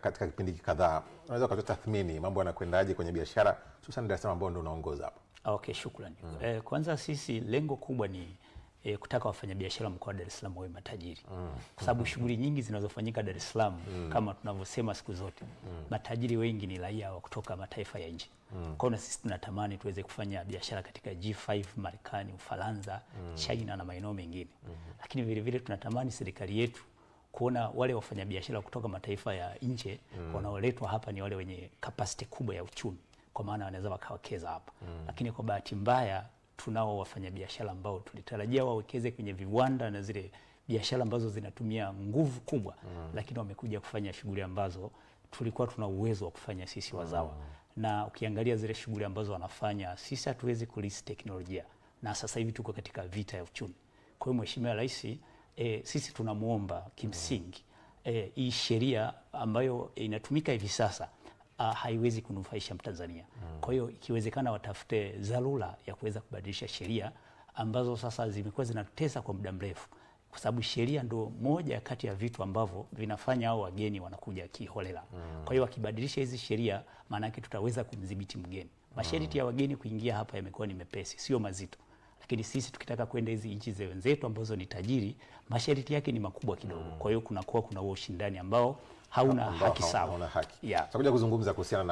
katika kipindi kadhaa, unaweza kutoa tathmini mambo yanakwendaje kwenye biashara hususan Dar es Salaam ambao ndio unaongoza hapa? Okay, shukrani. Kwanza sisi lengo kubwa ni kutaka wafanyabiashara mkoa wa Dar es Salaam wawe matajiri. Kwa sababu shughuli nyingi zinazofanyika Dar es Salaam kama tunavyosema siku zote, matajiri wengi ni raia wa kutoka mataifa ya nje. Kwa hiyo sisi tunatamani tuweze kufanya biashara katika G5, Marekani, Ufaransa, China na maeneo mengine. Lakini vile vile tunatamani serikali yetu kuona wale wafanyabiashara kutoka mataifa ya nje wanaoletwa hapa ni wale wenye capacity kubwa ya uchumi, kwa maana wanaweza wakawekeza hapa. Lakini kwa bahati mbaya tunao wafanyabiashara ambao tulitarajia wawekeze kwenye viwanda na zile biashara ambazo zinatumia nguvu kubwa, lakini wamekuja kufanya shughuli ambazo tulikuwa tuna uwezo wa kufanya sisi wazawa. Na ukiangalia zile shughuli ambazo wanafanya, sisi hatuwezi kulisi teknolojia, na sasa hivi tuko katika vita ya uchumi. Kwa hiyo Mheshimiwa Rais sisi tunamuomba kimsingi hii sheria ambayo inatumika hivi sasa haiwezi kunufaisha Mtanzania. Kwa hiyo ikiwezekana watafute dharura ya kuweza kubadilisha sheria ambazo sasa zimekuwa zinatesa kwa muda mrefu, kwa sababu sheria ndo moja kati ya vitu ambavyo vinafanya hao wageni wanakuja kiholela. Kwa hiyo wakibadilisha hizi sheria, maana yake tutaweza kumdhibiti mgeni. Masharti ya wageni kuingia hapa yamekuwa ni mepesi, sio mazito. Lakini sisi tukitaka kwenda hizi nchi za wenzetu ambazo ni tajiri, masharti yake ni makubwa kidogo. Kwa hiyo kuna ushindani ambao hauna haki sawa. Tutakuja kuzungumza kuhusiana na